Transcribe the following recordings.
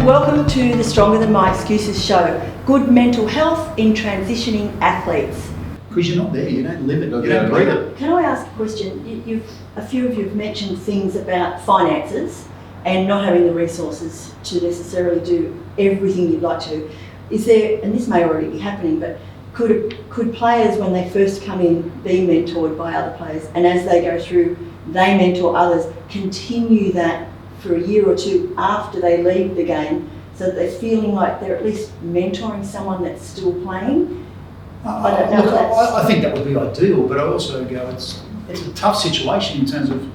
welcome to the Stronger Than My Excuses show. Good mental health in transitioning athletes. Because you're not there, you don't live it, you don't breathe it. Can I ask a question? A few of you have mentioned things about finances and not having the resources to necessarily do everything you'd like to. Is there, and this may already be happening, but could players when they first come in be mentored by other players, and as they go through they mentor others, continue that for a year or two after they leave the game, so that they're feeling like they're at least mentoring someone that's still playing? I don't know. I think that would be ideal, but I also go, it's a tough situation in terms of,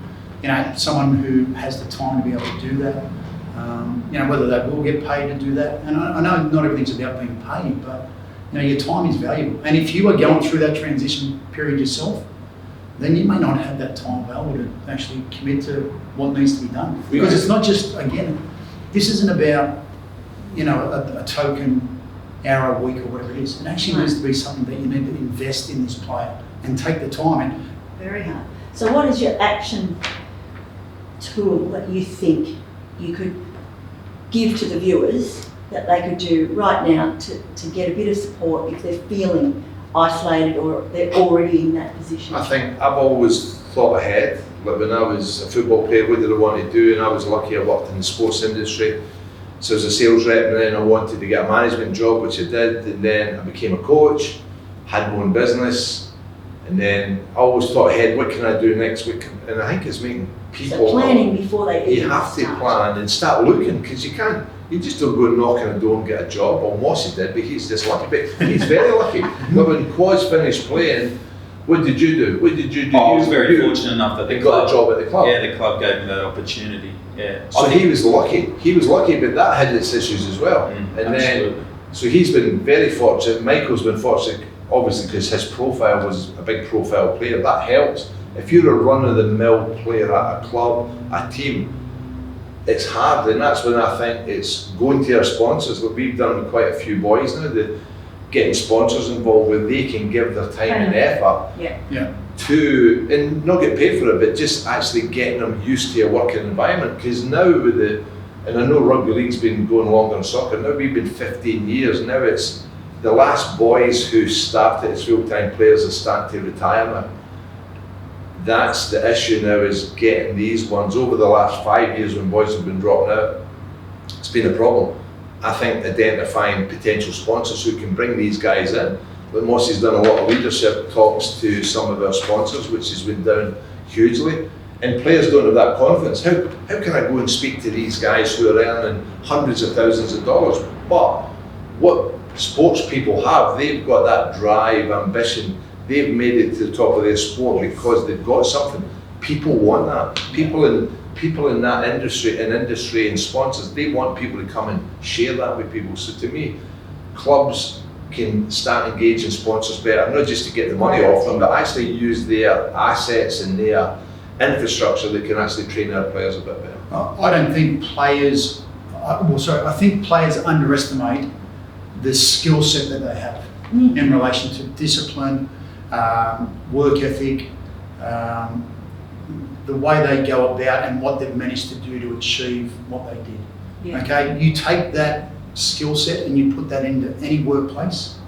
someone who has the time to be able to do that. Whether they will get paid to do that. And I know not everything's about being paid, but your time is valuable. And if you are going through that transition period yourself, then you may not have that time available to actually commit to what needs to be done. Because it's not just, again, this isn't about, a token hour a week or whatever it is. It actually needs to be something that you need to invest in this player and take the time. Very hard. So what is your action tool that you think you could give to the viewers that they could do right now to get a bit of support if they're feeling isolated or they're already in that position? I think I've always thought ahead. Like when I was a football player, what did I want to do? And I was lucky I worked in the sports industry. So as a sales rep, and then I wanted to get a management job, which I did, and then I became a coach, had my own business, and then I always thought ahead, what can I do next week? And I think it's making people... So planning before they even You have to plan and start looking, because you just don't go knocking on a door and get a job. Well, Mossy did, but he's just lucky. But he's very lucky. But when Kwas finished playing, what did you do? What did you do? I was very fortunate enough that the club got a job at the club. Yeah, the club gave me that opportunity. Yeah. So he was lucky. He was lucky, but that had its issues as well. And absolutely. then, so he's been very fortunate. Michael's been fortunate, obviously, because his profile was a big profile player. That helps. If you're a run-of-the-mill player at a club, a team, it's hard, and that's when I think it's going to our sponsors. What we've done with quite a few boys now, getting sponsors involved where they can give their time and effort to, and not get paid for it, but just actually getting them used to a working environment. Because now with and I know rugby league's been going longer than soccer, now we've been 15 years, now it's the last boys who started as full-time players are starting to retire now. That's the issue now, is getting these ones over the last 5 years when boys have been dropping out. It's been a problem. I think identifying potential sponsors who can bring these guys in. But Mossy's done a lot of leadership talks to some of our sponsors, which has been down hugely. And players don't have that confidence. How can I go and speak to these guys who are earning hundreds of thousands of dollars? But what sports people have, they've got that drive, ambition. They've made it to the top of their sport because they've got something. People want that. People in that industry and sponsors, they want people to come and share that with people. So to me, clubs can start engaging sponsors better, not just to get the money off them, but actually use their assets and their infrastructure that can actually train our players a bit better. I don't think players, I think players underestimate the skill set that they have in relation to discipline, work ethic, the way they go about and what they've managed to do to achieve what they did. Yeah. Okay, you take that skill set and you put that into any workplace,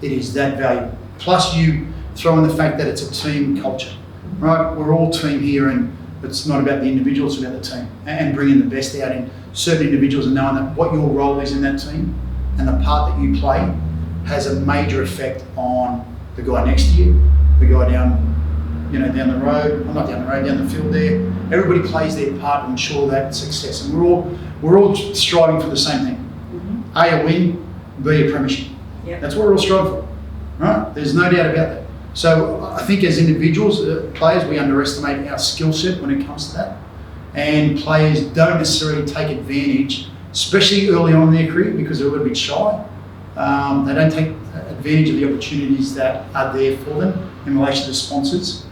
it is that valuable. Plus you throw in the fact that it's a team culture, right? We're all team here, and it's not about the individual, it's about the team, and bringing the best out in certain individuals and knowing that what your role is in that team and the part that you play has a major effect on the guy next to you, the guy down the road, well, not down the road, down the field there. Everybody plays their part to ensure that success, and we're all striving for the same thing. A win, B a premiership. Yep. That's what we're all striving for, right? There's no doubt about that. So I think as individuals, players, we underestimate our skill set when it comes to that, and players don't necessarily take advantage, especially early on in their career, because they're a little bit shy. They don't take advantage of the opportunities that are there for them in relation to sponsors,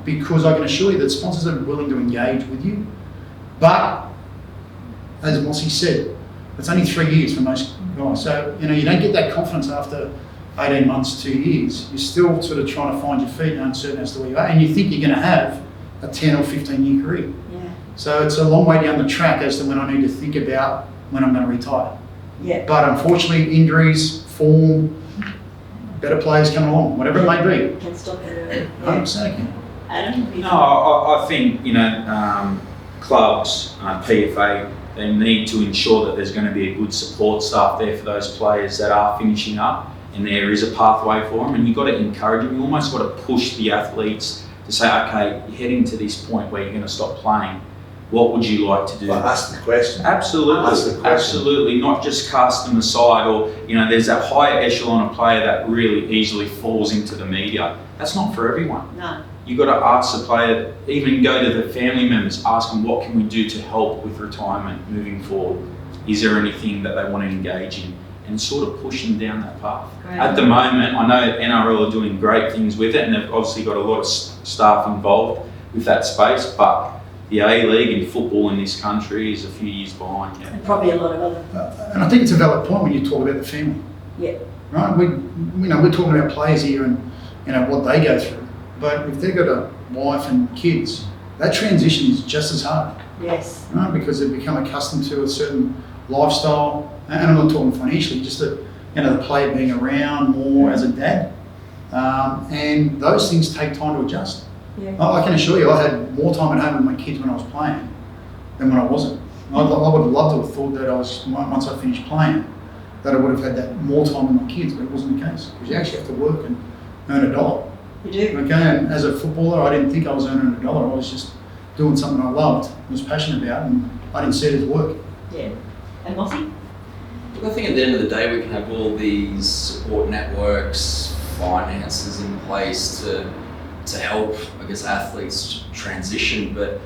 because I can assure you that sponsors are willing to engage with you. But as Mossy said, it's only 3 years for most guys. So you don't get that confidence after 18 months, 2 years. You're still sort of trying to find your feet and uncertain as to where you are, and you think you're going to have a 10 or 15 year career. Yeah. So it's a long way down the track as to when I need to think about when I'm going to retire. Yeah. But unfortunately, injuries, form, better players come along, whatever it may be. Can stop it. 100% can. Adam? No, I think, clubs, PFA, they need to ensure that there's going to be a good support staff there for those players that are finishing up, and there is a pathway for them, and you've got to encourage them. You almost got to push the athletes to say, okay, you're heading to this point where you're going to stop playing. What would you like to do? But ask the question. Absolutely, Ask the question. absolutely. Not just cast them aside, or there's that higher echelon of player that really easily falls into the media. That's not for everyone. No. You've got to ask the player, even go to the family members, ask them what can we do to help with retirement moving forward. Is there anything that they want to engage in? And sort of push them down that path. Great. At the moment, I know NRL are doing great things with it, and they've obviously got a lot of staff involved with that space, but the A-League in football in this country is a few years behind. Yeah. And probably a lot of other. And I think it's a valid point when you talk about the family. Yeah. Right? We're talking about players here and what they go through. But if they've got a wife and kids, that transition is just as hard. Yes. Right? Because they've become accustomed to a certain lifestyle. And I'm not talking financially, just the player being around more as a dad. And those things take time to adjust. Yeah. I can assure you, I had more time at home with my kids when I was playing than when I wasn't. I would have loved to have thought that once I finished playing, that I would have had that more time with my kids, but it wasn't the case. Because you actually have to work and earn a dollar. You do. Okay, and as a footballer, I didn't think I was earning a dollar. I was just doing something I loved, was passionate about, and I didn't see it as work. Yeah. And Mossy? I think at the end of the day, we can have all these support networks, finances in place to help, I guess, athletes transition. But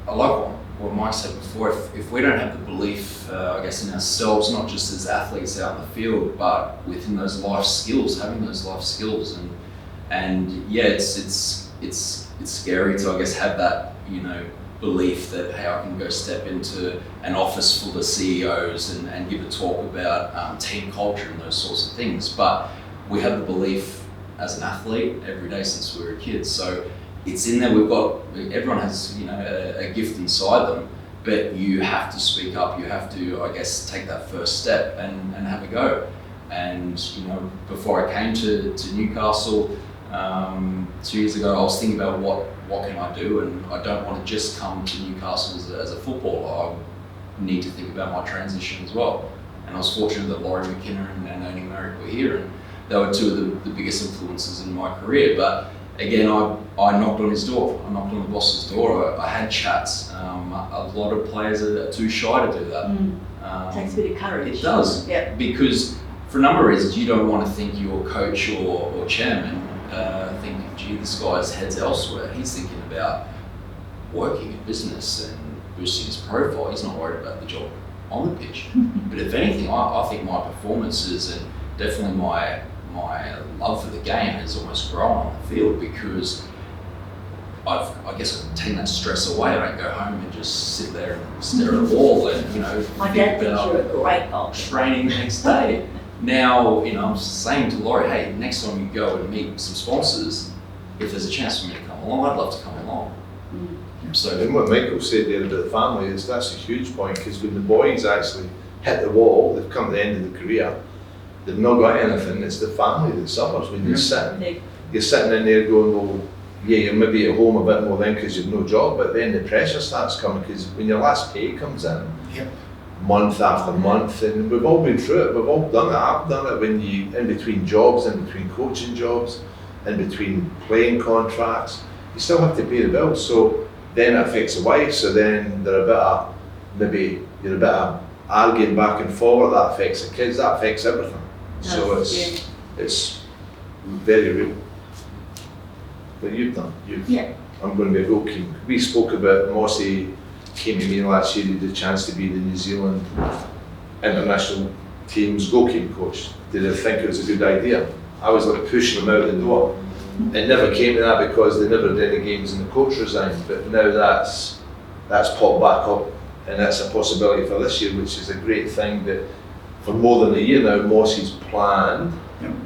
I like what Mike said before. If we don't have the belief, I guess, in ourselves, not just as athletes out in the field, but within those life skills, having those life skills, and yeah, it's scary to, I guess, have that belief that, hey, I can go step into an office full of CEOs and give a talk about team culture and those sorts of things. But we have the belief as an athlete every day since we were kids. So it's in there. Everyone has a gift inside them, but you have to speak up. You have to, I guess, take that first step and have a go. And before I came to Newcastle 2 years ago, I was thinking about what can I do, and I don't want to just come to Newcastle as a footballer. I need to think about my transition as well. And I was fortunate that Lawrie McKinna and Ernie Merrick were here, and they were two of the biggest influences in my career. But again, I knocked on his door. I knocked on the boss's door. I had chats. A lot of players are too shy to do that. Takes a bit of courage. It does. Yeah. Because for a number of reasons, you don't want to think your coach or chairman think, gee, this guy's head's elsewhere. He's thinking about working in business and boosting his profile. He's not worried about the job on the pitch. But if anything, I think my performances and definitely my love for the game has almost grown on the field, because I've taken that stress away. I don't go home and just sit there and stare at a wall and My think dad thinks about you're a great golfer. training the next day. Now, I'm saying to Lawrie, hey, next time you go and meet some sponsors, if there's a chance for me to come along, I'd love to come along. So, And what Michael said there about the family is that's a huge point, because when the boys actually hit the wall, they've come to the end of the career, they've not got anything. It's the family that suffers when you're sitting in there going, well, yeah, you're maybe at home a bit more then because you've no job, but then the pressure starts coming, because when your last pay comes in, month after month, and we've all been through it, we've all done it. I've done it when you, in between jobs, in between coaching jobs, in between playing contracts, you still have to pay the bills. So then it affects the wife, so then they're you're a bit of arguing back and forward, that affects the kids, that affects everything. So it's very real. But you've done, I'm going to be a goalkeeper. We spoke about Mossy came to me last year, he had the chance to be the New Zealand international team's goalkeeping coach. Did I think it was a good idea? I was like pushing them out the door. It never came to that because they never did any games and the coach resigned, but now that's popped back up, and that's a possibility for this year, which is a great thing. That for more than a year now, Mossy's planned,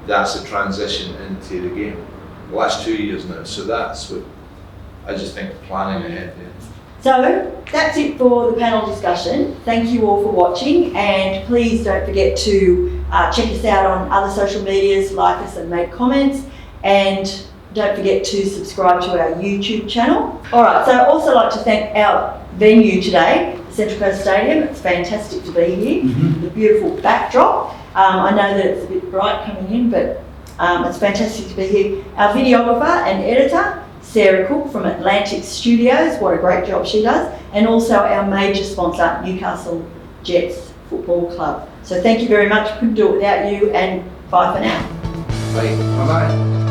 that's the transition into the game. The last 2 years now, so that's what I just think planning ahead. So that's it for the panel discussion. Thank you all for watching, and please don't forget to check us out on other social medias, like us and make comments, and don't forget to subscribe to our YouTube channel. All right, so I'd also like to thank our venue today, Central Coast Stadium. It's fantastic to be here. The beautiful backdrop. I know that it's a bit bright coming in, but it's fantastic to be here. Our videographer and editor, Sarah Cook from Atlantic Studios, what a great job she does, and also our major sponsor, Newcastle Jets Football Club. So thank you very much, couldn't do it without you, and bye for now. Bye. Bye-bye.